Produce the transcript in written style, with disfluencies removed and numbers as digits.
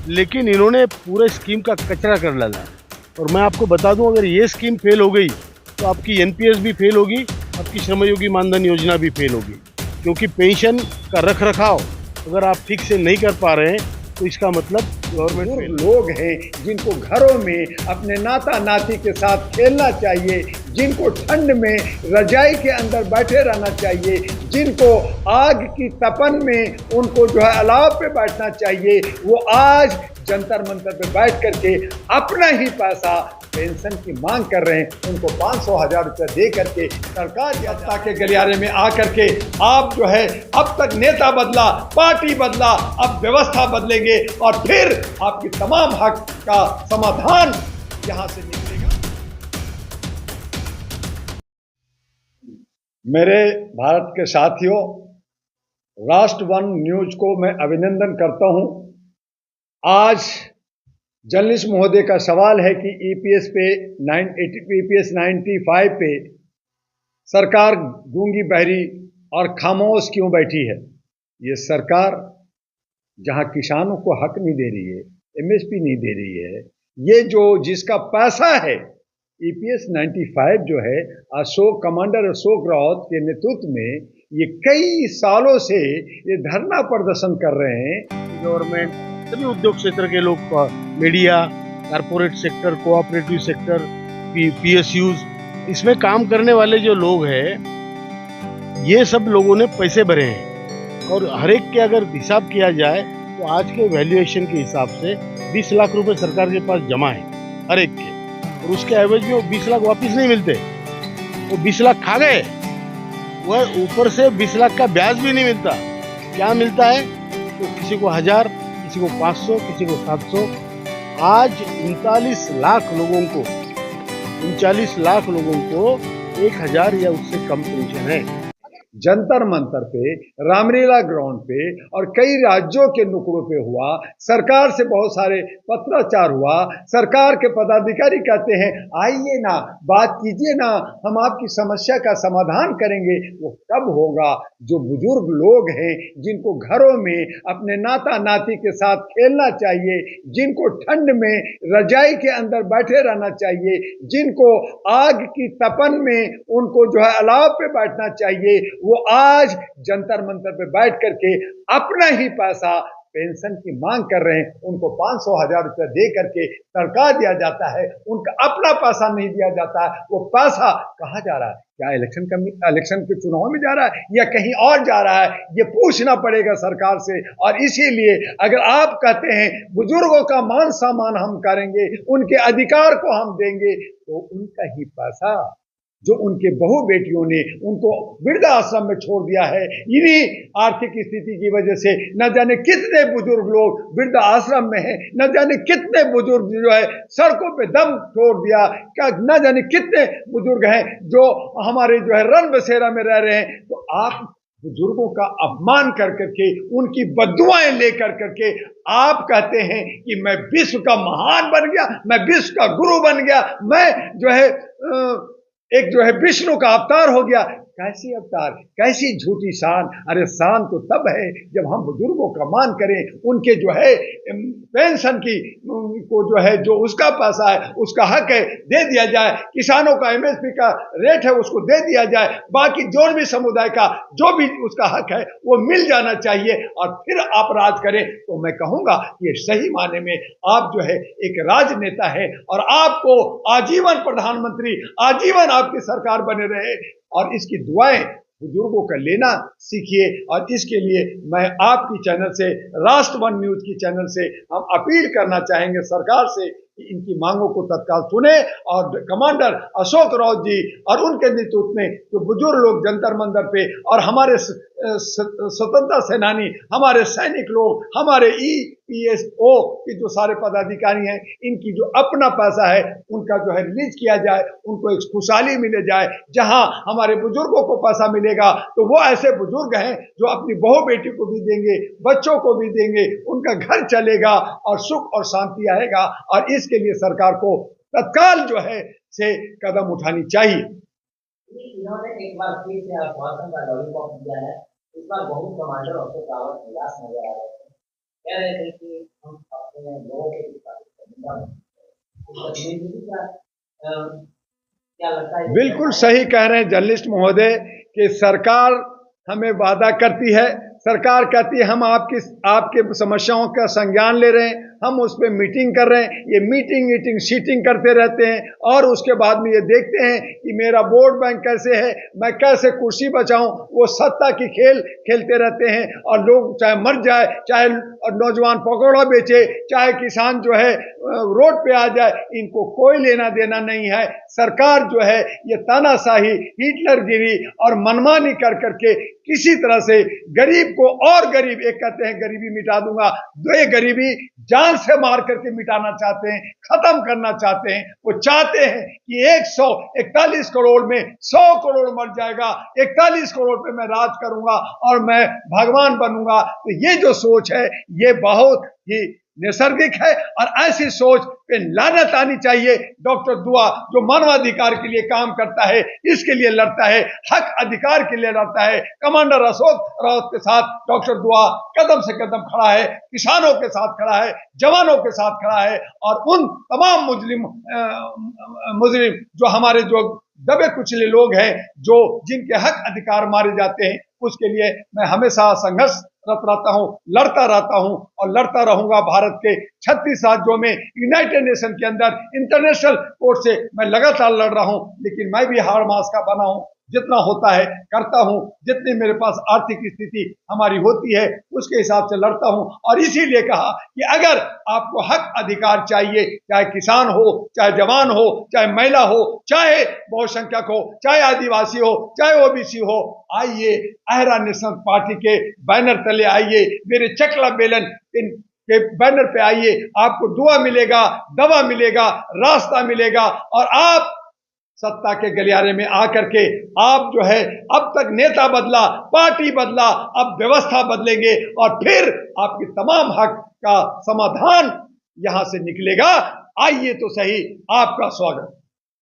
लेकिन इन्होंने पूरे स्कीम का कचरा कर डाला है। और मैं आपको बता दूं, अगर ये स्कीम फेल हो गई तो आपकी एनपीएस भी फेल होगी, आपकी श्रमयोगी मानधन योजना भी फेल होगी, क्योंकि पेंशन का रख रखाव अगर आप ठीक से नहीं कर पा रहे हैं तो इसका मतलब गवर्नमेंट लोग हैं जिनको घरों में अपने नाता नाती के साथ खेलना चाहिए, जिनको ठंड में रजाई के अंदर बैठे रहना चाहिए, जिनको आग की तपन में उनको जो है अलाव पे बैठना चाहिए, वो आज जंतर मंतर पे बैठ करके अपना ही पैसा पेंशन की मांग कर रहे हैं। उनको 500,000 रुपया दे करके सरकार जनता के गलियारे में आकर के आप जो है, अब तक नेता बदला, पार्टी बदला, अब व्यवस्था बदलेंगे और फिर आपकी तमाम हक का समाधान यहां से निकलेगा। मेरे भारत के साथियों, राष्ट्र वन न्यूज को मैं अभिनंदन करता हूं। आज जर्नलिस्ट महोदय का सवाल है कि ईपीएस 95 पे सरकार गूंगी बहरी और खामोश क्यों बैठी है। ये सरकार जहां किसानों को हक नहीं दे रही है, एमएसपी नहीं दे रही है, ये जो जिसका पैसा है ईपीएस 95 जो है कमांडर अशोक रावत के नेतृत्व में, ये कई सालों से ये धरना प्रदर्शन कर रहे हैं। गवर्नमेंट, सभी उद्योग क्षेत्र के लोग, media, corporate sector, cooperative sector, PSUs, इसमें काम करने वाले जो लोग हैं, ये सब लोगों ने पैसे भरे हैं और हर एक के अगर हिसाब किया जाए तो आज के वैल्यूएशन के हिसाब से 20 लाख रुपए सरकार के पास जमा है हर एक के, और उसके एवरेज में वो 20 लाख वापिस नहीं मिलते। वो 20 लाख खा गए, वह ऊपर से 20 लाख का ब्याज भी नहीं मिलता। क्या मिलता है तो किसी को 1000, किसी को 500, किसी को 700। आज 39 लाख लोगों को 1000 या उससे कम पेंशन है। जंतर मंतर पे, रामलीला ग्राउंड पे और कई राज्यों के नुक्कड़ों पे हुआ, सरकार से बहुत सारे पत्राचार हुआ। सरकार के पदाधिकारी कहते हैं आइए ना, बात कीजिए ना, हम आपकी समस्या का समाधान करेंगे। वो कब होगा? जो बुजुर्ग लोग हैं जिनको घरों में अपने नाता नाती के साथ खेलना चाहिए, जिनको ठंड में रजाई के अंदर बैठे रहना चाहिए, जिनको आग की तपन में उनको जो है अलाव पे बैठना चाहिए, वो आज जंतर मंतर पे बैठ करके अपना ही पैसा पेंशन की मांग कर रहे हैं। उनको 500,000 रुपया दे करके तड़का दिया जाता है, उनका अपना पैसा नहीं दिया जाता है। वो पैसा कहाँ जा रहा है? क्या इलेक्शन के चुनाव में जा रहा है या कहीं और जा रहा है? ये पूछना पड़ेगा सरकार से। और इसीलिए अगर आप कहते हैं बुजुर्गों का मान सम्मान हम करेंगे, उनके अधिकार को हम देंगे, तो उनका ही पैसा जो उनके बहू बेटियों ने उनको वृद्धाश्रम में छोड़ दिया है, इन्हीं आर्थिक स्थिति की वजह से न जाने कितने बुजुर्ग लोग वृद्धाश्रम में हैं, न जाने कितने बुजुर्ग जो है सड़कों पे दम छोड़ दिया, क्या न जाने कितने बुजुर्ग हैं जो हमारे जो है रन बसेरा में रह रहे हैं। तो आप बुजुर्गों का अपमान कर करके, उनकी बद्दुआएं लेकर करके आप कहते हैं कि मैं विश्व का महान बन गया, मैं विश्व का गुरु बन गया, मैं जो है एक जो है विष्णु का अवतार हो गया। कैसी अवतार, कैसी झूठी शान? अरे शान तो तब है जब हम बुजुर्गों का मान करें, उनके जो है पेंशन की को जो है जो उसका पैसा है, उसका हक है, दे दिया जाए। किसानों का एमएसपी का रेट है उसको दे दिया जाए। बाकी जो भी समुदाय का जो भी उसका हक है वो मिल जाना चाहिए और फिर आप राज करें। तो मैं कहूंगा ये सही माने में आप जो है एक राजनेता है और आपको आजीवन प्रधानमंत्री, आजीवन आपकी सरकार बने रहे और इसकी दुआएं बुजुर्गों का लेना सीखिए। और इसके लिए मैं आपकी चैनल से, राष्ट्र वन न्यूज की चैनल से हम अपील करना चाहेंगे सरकार से कि इनकी मांगों को तत्काल सुने और कमांडर अशोक रावत जी और उनके नेतृत्व में जो बुजुर्ग लोग जंतर मंतर पे और हमारे स्वतंत्रता सेनानी, हमारे सैनिक लोग, हमारे ईपीएसओ के जो सारे पदाधिकारी हैं, इनकी जो अपना पैसा है उनका जो है रिलीज किया जाए, उनको एक खुशहाली मिले जाए। जहां हमारे बुजुर्गों को पैसा मिलेगा तो वो ऐसे बुजुर्ग हैं जो अपनी बहू बेटी को भी देंगे, बच्चों को भी देंगे, उनका घर चलेगा और सुख और शांति आएगा। और इसके लिए सरकार को तत्काल जो है से कदम उठानी चाहिए। इन्होंने एक बार फिर से आश्वासन का लॉलीपॉप दिया है। इस बार बहुत कमांडर अशोक रावत निराश नजर आ रहे थे, कह रहे थे कि हम अपने इमीडिएटली का क्या लगता है? बिल्कुल सही कह रहे हैं जर्नलिस्ट महोदय कि सरकार हमें वादा करती है, सरकार कहती है हम आपके समस्याओं का संज्ञान ले रहे हैं, हम उस पर मीटिंग कर रहे हैं। ये मीटिंग सीटिंग करते रहते हैं और उसके बाद में ये देखते हैं कि मेरा वोट बैंक कैसे है, मैं कैसे कुर्सी बचाऊं। वो सत्ता की खेल खेलते रहते हैं और लोग चाहे मर जाए, चाहे नौजवान पकौड़ा बेचे, चाहे किसान जो है रोड पे आ जाए, इनको कोई लेना देना नहीं है। सरकार जो है ये तानाशाही, हिटलरगिरी और मनमानी कर करके किसी तरह से गरीब को और गरीब, एक कहते हैं गरीबी मिटा दूंगा, दो गरीबी जान से मार करके मिटाना चाहते हैं, खत्म करना चाहते हैं। वो चाहते हैं कि 141 करोड़ में 100 करोड़ मर जाएगा, 41 करोड़ पे मैं राज करूंगा और मैं भगवान बनूंगा। तो ये जो सोच है ये बहुत ही नैसर्गिक है और ऐसी सोच पे लानत आनी चाहिए। डॉक्टर दुआ जो मानवाधिकार के लिए काम करता है, इसके लिए लड़ता है, हक अधिकार के लिए लड़ता है, कमांडर अशोक रावत के साथ डॉक्टर दुआ कदम से कदम खड़ा है, किसानों के साथ खड़ा है, जवानों के साथ खड़ा है और उन तमाम मुजरिम जो हमारे जो दबे कुचले लोग हैं, जो जिनके हक अधिकार मारे जाते हैं, उसके लिए मैं हमेशा संघर्षरत रहता हूं, लड़ता रहता हूं और लड़ता रहूंगा। भारत के 36 राज्यों में यूनाइटेड नेशन के अंदर इंटरनेशनल कोर्ट से मैं लगातार लड़ रहा हूं, लेकिन मैं भी हार मास का बना हूं। जितना होता है करता हूं, जितनी मेरे पास आर्थिक स्थिति हमारी होती है उसके हिसाब से लड़ता हूं। और इसीलिए कहा कि अगर आपको हक अधिकार चाहिए, चाहे किसान हो, चाहे जवान हो, चाहे महिला हो, चाहे बहुसंख्यक हो, चाहे आदिवासी हो, चाहे ओबीसी हो, आइए आहरा नेशनल पार्टी के बैनर तले आइए, मेरे चकला बेलन के बैनर पे आइए। आपको दुआ मिलेगा, दवा मिलेगा, रास्ता मिलेगा और आप सत्ता के गलियारे में आकर के आप जो है, अब तक नेता बदला, पार्टी बदला, अब व्यवस्था बदलेंगे और फिर आपके तमाम हक का समाधान यहां से निकलेगा। आइए तो सही, आपका स्वागत।